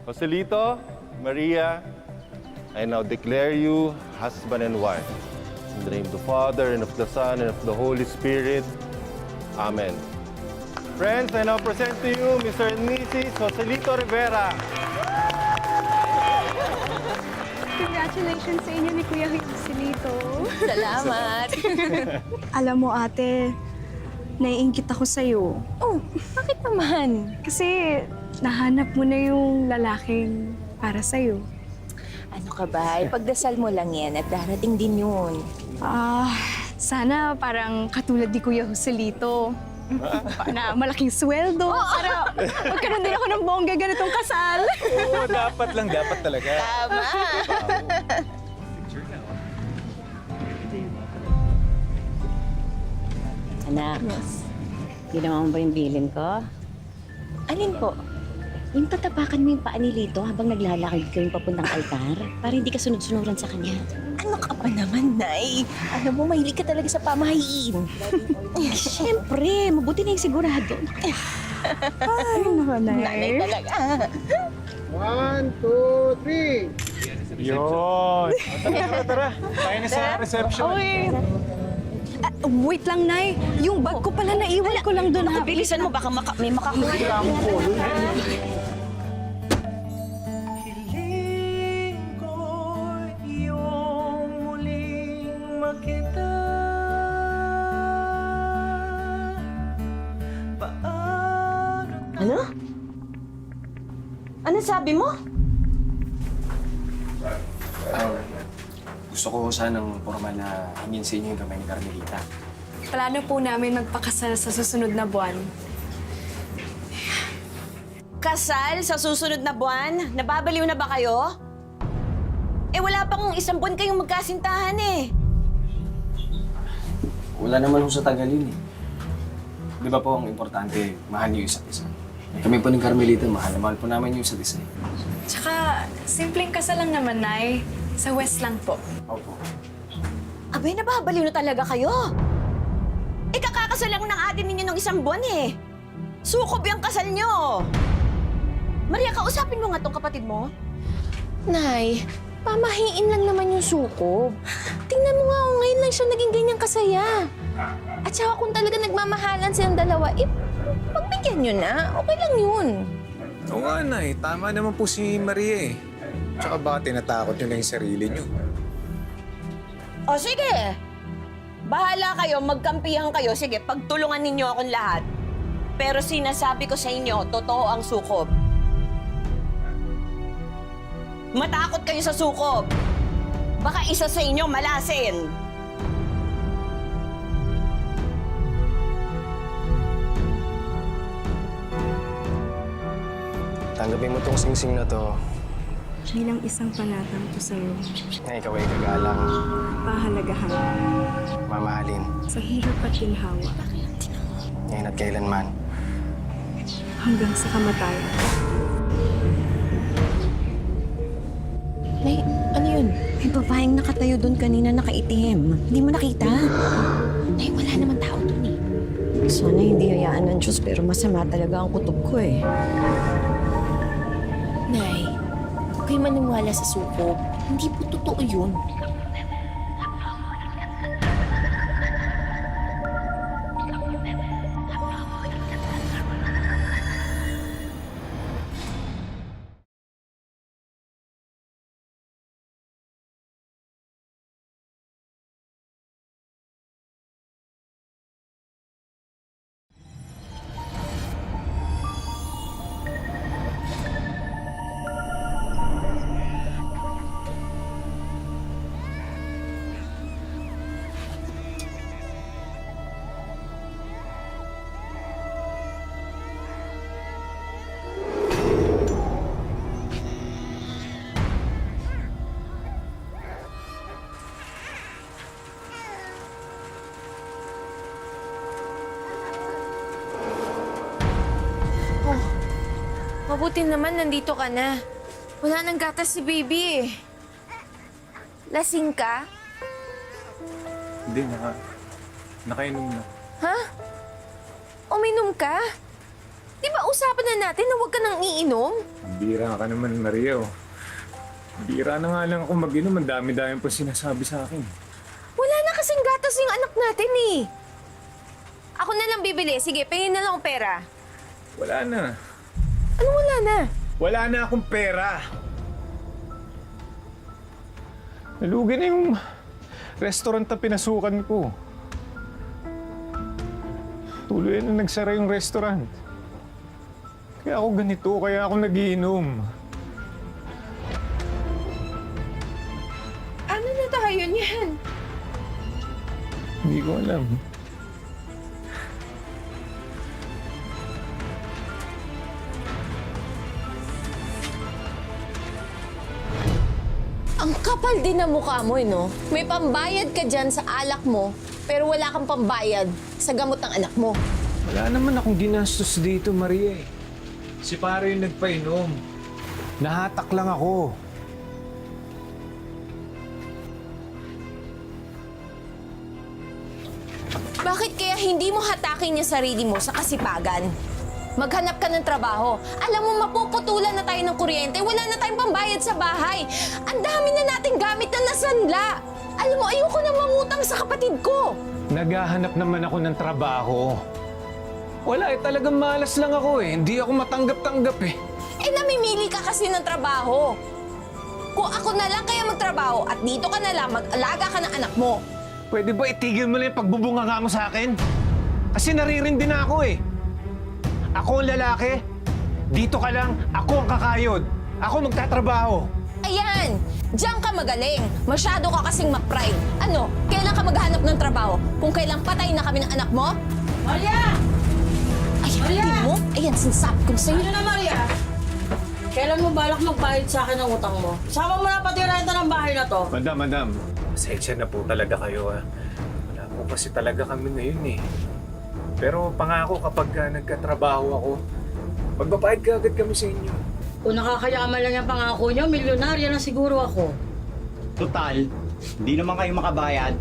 Joselito, Maria, I now declare you husband and wife. In the name of the Father, and of the Son, and of the Holy Spirit. Amen. Friends, I now present to you Mr. and Mrs. Joselito Rivera. Congratulations sa inyo ni Kuya Joselito. Salamat. Alam mo, ate, naiingit ako sa'yo. Oh, bakit naman? Kasi nahanap mo na yung lalaking para sa'yo. Ano ka ba? Ipagdasal mo lang yan at darating din yun. Sana parang katulad ni Kuya Joselito. Na malaking sweldo. Para magkaroon din ako ng bongga ganitong kasal. Oo, dapat lang. Dapat talaga. Tama. Anak, ginawa mo ba yung bilin ko? Alin po? Yung tatapakan mo yung paa ni Lito habang naglalakad kayong papuntang altar para hindi ka sunod-sunuran sa kanya. Ano ka ba naman, Nay? Alam mo, mahilig ka talaga sa pamahiin. Siyempre, mabuti na yung sigurado. Ay, Nanay talaga. 1, 2, 3. Yun. Tara. Tayo na sa reception. Okay. Wait lang, Nay. Yung bag ko pala naiwan ko lang doon. Bilisan mo, baka may makakuha. Hiling ko iyong muling makita. Ano? Ano sabi mo? Gusto ko sanang formal na hingin sa inyo yung kamay ni Carmelita. Plano po namin magpakasal sa susunod na buwan. Kasal sa susunod na buwan? Nababaliw na ba kayo? Eh, wala pang isang buwan kayong magkasintahan eh. Wala naman ho sa tagal yun eh. Di ba po ang importante, mahal niyo yung isa't isa. Kami po ng Carmelita, mahal na mahal po namin yung isa't isa. Tsaka, simpleng kasal lang naman, Nay. Sa West lang po. Opo. Abay, nababaliw na talaga kayo. Eh, kakakasal lang ng atin ninyo ng isang buwan eh. Sukob yung kasal nyo. Maria, kausapin mo nga tong kapatid mo. Nay, pamahiin lang naman yung sukob. Tingnan mo nga, ngayon lang siya naging ganyang kasaya. At saka kung talaga nagmamahalan silang dalawa, pagbigyan nyo na. Okay lang yun. Oo nga, Nay. Tama naman po si Maria eh. Tsaka baka tinatakot nyo na yung sarili nyo. O sige, bahala kayo, magkampihan kayo. Sige, pagtulungan ninyo akong lahat. Pero sinasabi ko sa inyo, totoo ang sukob. Matakot kayo sa sukob. Baka isa sa inyo malasin. Tanggapin mo tong singsing na to Bilang isang panatang ko sa'yo, na ikaw ay gagalang, pahalagahan mamahalin, sa hirap at ginhawa ngayon at kailanman. hanggang sa kamatayan. Nay, ano yun? May babaeng nakatayo doon kanina nakaitim. Hindi mo nakita? Nay, wala naman tao dun eh. Sana hindi hayaan ng Diyos pero masama talaga ang kutob ko eh. Nay, huwag kayo maniwala sa sukob. Hindi po totoo yun. Mabuti naman nandito ka na. Wala nang gatas si baby eh. Lasing ka? Hindi, nakainom na. Ha? Uminom ka? Di ba usapan na natin na huwag ka nang iinom? Bira ka naman, Maria. Oh. Bira na nga lang ako mag-inom. Ang dami-dami po sinasabi sa akin. Wala na kasing gatas yung anak natin eh. Ako na lang bibili. Sige, pingin na lang ang pera. Wala na. Ano wala na? Wala na akong pera. Nalugi na yung restaurant na pinasukan ko. Tuloy na nagsara yung restaurant. Kaya ako ganito, kaya ako nagiinom. Ano na tayo niyan? Hindi ko alam. Ang kapal din ng mukha mo, no? May pambayad ka dyan sa alak mo, pero wala kang pambayad sa gamot ng anak mo. Wala naman akong ginastos dito, Maria. Si pare yung nagpainom. Nahatak lang ako. Bakit kaya hindi mo hatakin yung sarili mo sa kasipagan? Maghanap ka ng trabaho. Alam mo, mapuputulan na tayo ng kuryente. Wala na tayong pambayad sa bahay. Ang dami na nating gamit na nasanla. Alam mo, ayoko na mangutang sa kapatid ko. Naghahanap naman ako ng trabaho. Wala eh, talagang malas lang ako eh. Hindi ako matanggap-tanggap eh. Eh, namimili ka kasi ng trabaho. Kung ako na lang kaya magtrabaho at dito ka na lang, mag-alaga ka ng anak mo. Pwede ba itigil mo na yung pagbubunganga mo sa akin? Kasi naririndi na ako eh. Ako ang lalaki. Dito ka lang, ako ang kakayod. Ako magtatrabaho. Ayan! Diyan ka magaling. Masyado ka kasing ma-pride. Ano? Kailan ka maghanap ng trabaho? Kung kailan patay na kami ng anak mo? Maria! Ayan, Maria! hindi mo? Ayan, sinasabi ko sa'yo. Ano na, Maria? Kailan mo balak magbayad sa akin ng utang mo? Sama mo na pati renta ng bahay na to. Madam. Pasensya na po talaga kayo ah. Wala po kasi talaga kami ngayon eh. Pero pangako kapag nagkatrabaho ako, magbabayad ka agad kami sa inyo. Kung nakakayaman lang yung pangako nyo, milyonarya na siguro ako. Total, hindi naman kayo makabayad.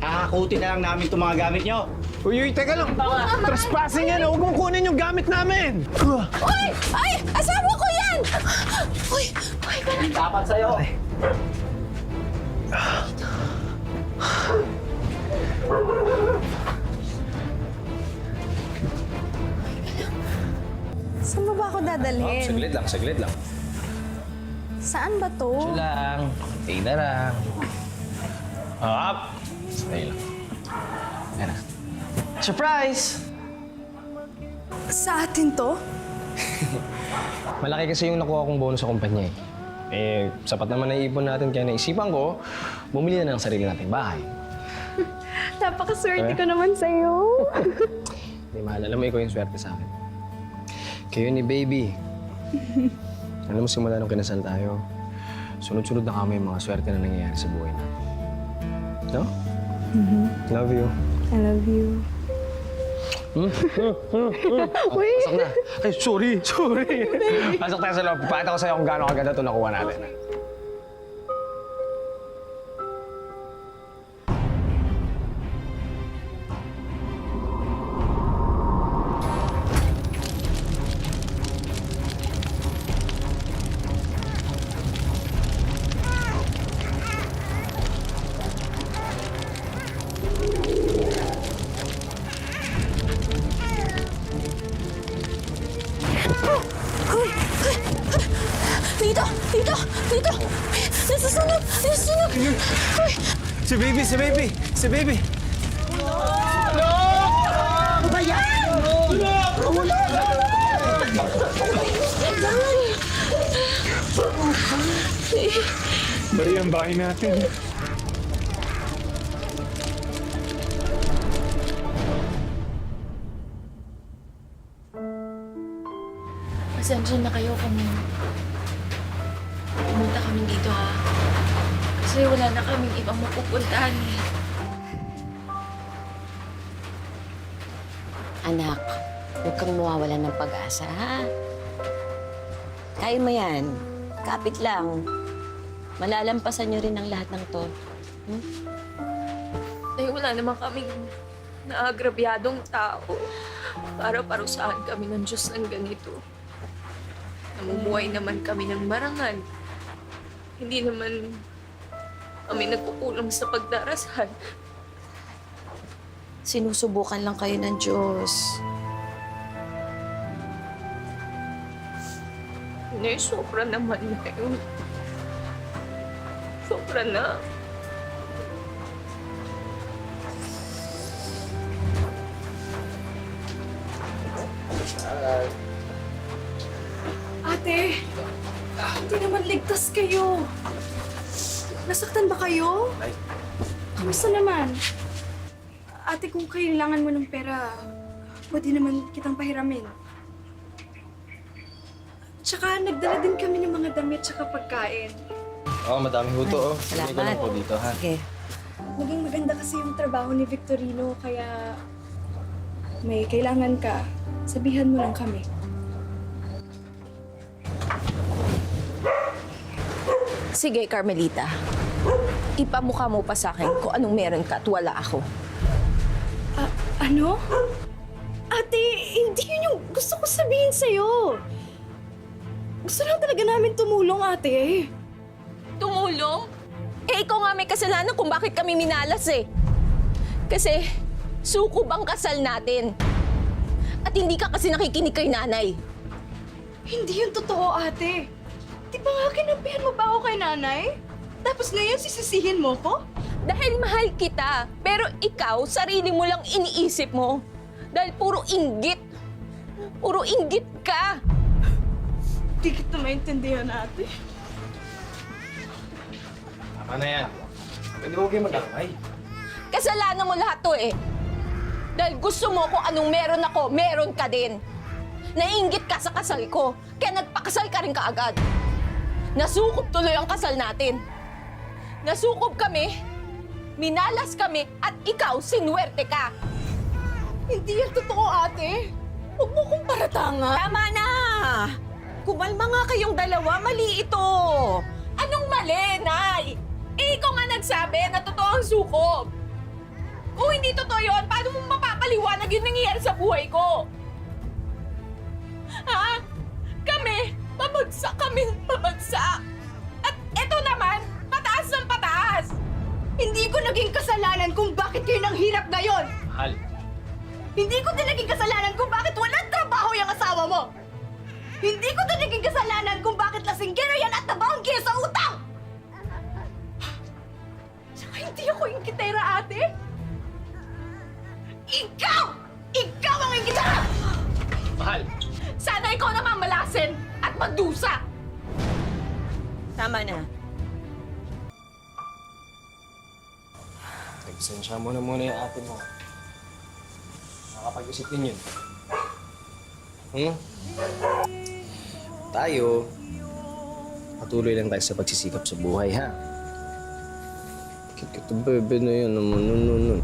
Hahakutin na lang namin itong mga gamit nyo. Uy, teka lang! Trespassing yan! Huwag mong kunin yung gamit namin! Uy! Ay! Asawa ko yan! Uy! Uy! Dapat sa'yo. Saan mo ba ako dadalhin? Saglit lang. Saan ba to? Ito lang. Tingnan lang. Up! Sakay lang. Ayan na. Surprise! Sa atin to? Malaki kasi yung nakuha kong bonus sa kumpanya eh. Eh, sapat naman na iipon natin kaya naisipan ko, bumili na ng sarili nating bahay. Napakaswerte ko naman sa'yo. Hindi, mahal. Alam mo, ikaw yung swerte sa akin. Kayo ni Baby. Alam mo, simula nung kinasal tayo, sunod-sunod na kami yung mga swerte na nangyayari sa buhay natin. No? Love you. I love you. Pasok na. Ay, sorry. Pasok tayo sa loob. Pakita ko sa'yo kung gaano kaganda ito nakuha natin. Dito! Nasusunog! Uy! Si Baby! Maria, ang bahay natin. Pasensya na kayo kung pumunta kami dito, ha? Kasi wala na kaming ibang mapupuntahan, eh. Anak, huwag kang mawawala ng pag-asa, ha? Kaya mo yan. Kapit lang. Malalampasan niyo rin ang lahat ng to. Ay, wala naman kaming naagrabyadong tao. Para parusahan kami ng Diyos ng ganito. Namumuhay naman kami ng marangal. Hindi naman kami nagkukulang sa pagdarasal. Sinusubukan lang kayo ng Diyos. Nay, sobra naman na yun. Sobra na. Ate, hindi naman ligtas kayo. Nasaktan ba kayo? Kamusta naman? Ate, kung kailangan mo ng pera, pwede naman kitang pahiramin. Tsaka nagdala din kami ng mga damit tsaka pagkain. Oo, madami huto, oh. Salamat. Hindi ko lang po dito, ha? Sige. Naging maganda kasi yung trabaho ni Victorino, kaya may kailangan ka, sabihan mo lang kami. Sige, Carmelita. Ipamukha mo pa sa akin kung anong meron ka at wala ako. Ano? Ate, hindi yun yung gusto ko sabihin sa'yo. Gusto lang talaga namin tumulong, ate. Tumulong? Eh, ikaw nga may kasalanan kung bakit kami minalas eh. Kasi sukob ang kasal natin. At hindi ka kasi nakikinig kay nanay. Hindi yun totoo, ate. Di ba nga kinampihan mo pa ako kay nanay? Tapos ngayon sisisihin mo ko? Dahil mahal kita, pero ikaw, sarili mo lang iniisip mo. Dahil puro inggit. Puro inggit ka. Di kita maintindihan, ate. Tama na yan. Pwede mo kayo mag-akay. Kasalanan mo lahat to eh. Dahil gusto mo kung anong meron ako, meron ka din. Naiinggit ka sa kasal ko, kaya nagpakasal ka rin kaagad. Nasukob tuloy ang kasal natin. Nasukob kami, minalas kami, at ikaw, sinuwerte ka. Hindi yan totoo, ate. Huwag mo kong paratanga. Tama na! Kumalma nga kayong dalawa, mali ito! Anong mali, Nay? Eh, ikaw nga nagsabi na totoo ang sukob. Kung hindi totoo yun, paano mo mapapaliwanag yung nangyayari sa buhay ko? Ha? Kami, pabagsak kami, pabagsak. At eto naman, pataas ng pataas. Hindi ko naging kasalanan kung bakit kayo nang hirap ngayon. Mahal. Hindi ko din naging kasalanan kung bakit walang trabaho yung asawa mo. Hindi ko din naging kasalanan kung bakit lasinggero yan at nabanggi sa utang. Saka hindi ako ingkitera, ate. Ikaw! Ikaw ang ingkitera! Mahal. Sana ikaw naman malasin at magdusa. Tama na. Nagsensya mo na muna yung ate mo. Nakapag-isip din yun. Tayo, patuloy lang tayo sa pagsisikap sa buhay, ha? Kito bebe na yan naman, nun.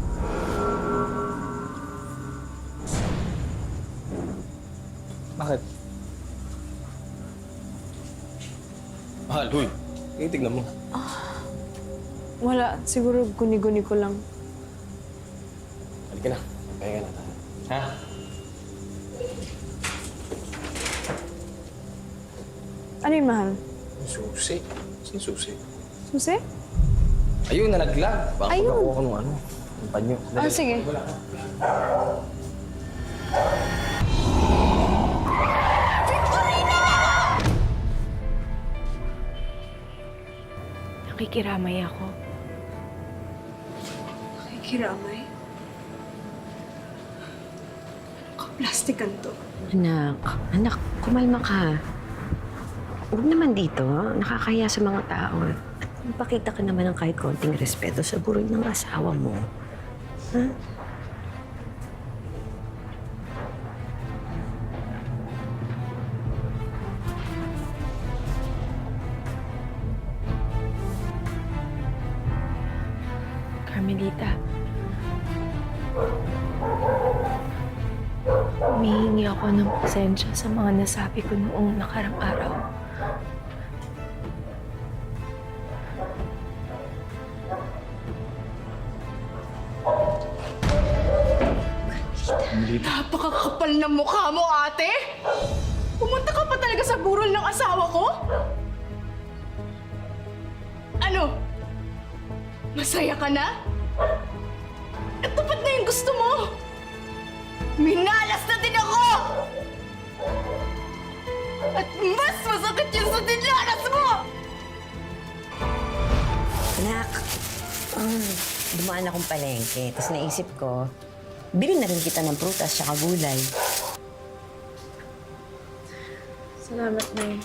Bakit? Mahal, huy. Tingnan mo. Wala. Siguro guni-guni ko lang. Halika na. Pahinga na tayo. Ha? Ano yung mahal? Susi. Sino susi? Susi? Ayun, nalaglag. Baka Ayun. pag ako ng ano, ng panyo. Ah, sige. Nakikiramay ako. Nakikiramay? Anong kaplastikan to? Anak, kumalma ka. Huwag naman dito, nakakaya sa mga tao. At magpakita ka naman ng kahit konting respeto sa buroy ng asawa mo. Ha? Carmelita. Humihingi ako ng pasensya sa mga nasabi ko noong nakarang araw. Carmelita. Napakakapal ng mukha mo, ate! Pumunta ka pa talaga sa burol ng asawa ko? Ano? Masaya ka na? At tapat na yung gusto mo! Minalas na din ako! At mas masakit yung sa dinalas mo! Anak, dumaan akong palengke. Tapos naisip ko, bili na rin kita ng prutas tsaka gulay. Salamat, Nay.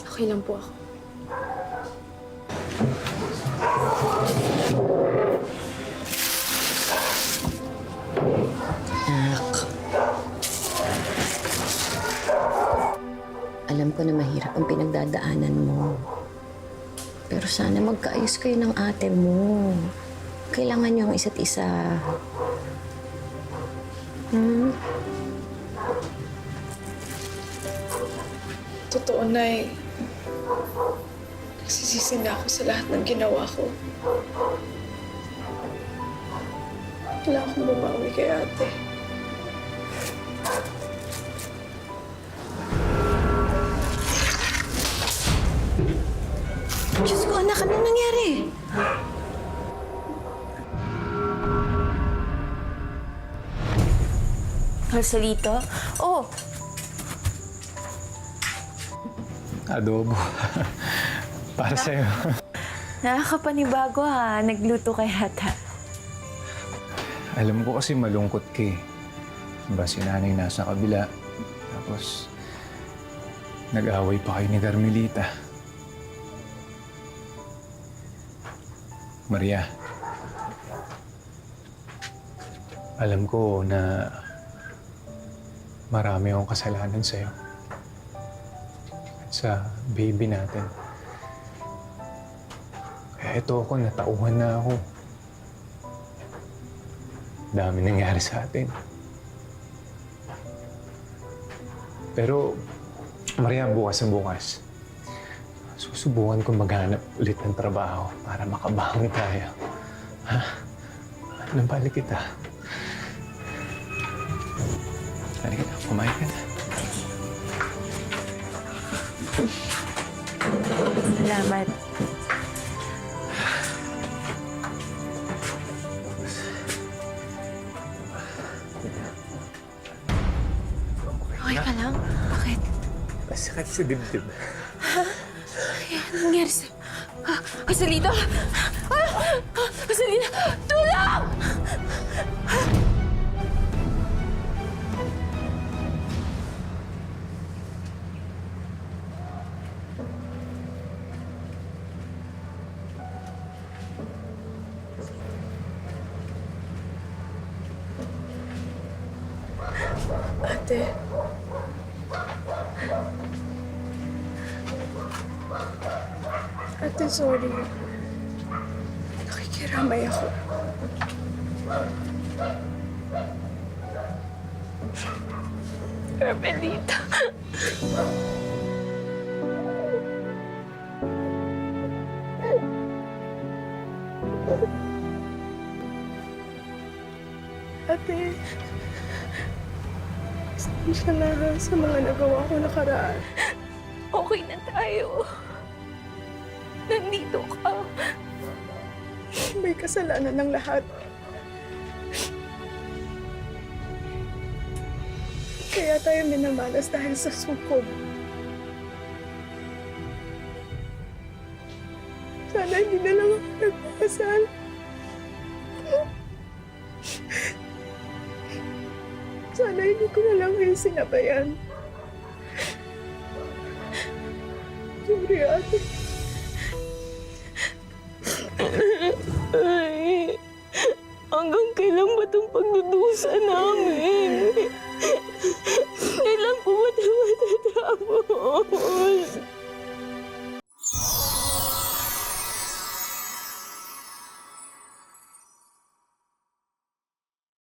Okay lang po ako. Anak, alam ko na mahirap ang pinagdadaanan mo. Pero sana magkaayos kayo ng ate mo. Kailangan niyo ang isa't isa. Totoo, Nay. Nagsisisi na ako sa lahat ng ginawa ko. Kailangan kong bumawi kay ate. Diyos ko, anak, anong nangyari? Marcelito? Oh, Adobo. Para sa'yo. Nakakapanibago ha. Nagluto ka yata. Alam ko kasi malungkot ka eh. Diba si nanay nasa kabila. Tapos, nag-away pa kayo ni Carmelita. Maria, alam ko na marami akong kasalanan sa'yo. At sa baby natin. Kaya ito ako, natauhan na ako. Dami nangyari sa atin. Pero, Maria, bukas na bukas, susubukan ko maghanap ulit ng trabaho para makabangon tayo. Ha? Nabalik kita. Halika na, kumain ka na. Salamat. Okay ka lang? Bakit? Masakit sa dibdib. Ano nangyari sa... Marcelito! Marcelito! Tulong! Ate. Ate, sorry. Nakikiramay ako. Carmelita. Ate. Pasensya na sa mga nagawa ko nakaraan. Okay na tayo. Nandito ka. May kasalanan ng lahat. Kaya tayo minamalas dahil sa sukob. Sana hindi na lang ako nagpakasal. Sana hindi ko na lang kayo sinabayan. Sorry, ate. Ay, hanggang kailan ba itong pagdudusa namin?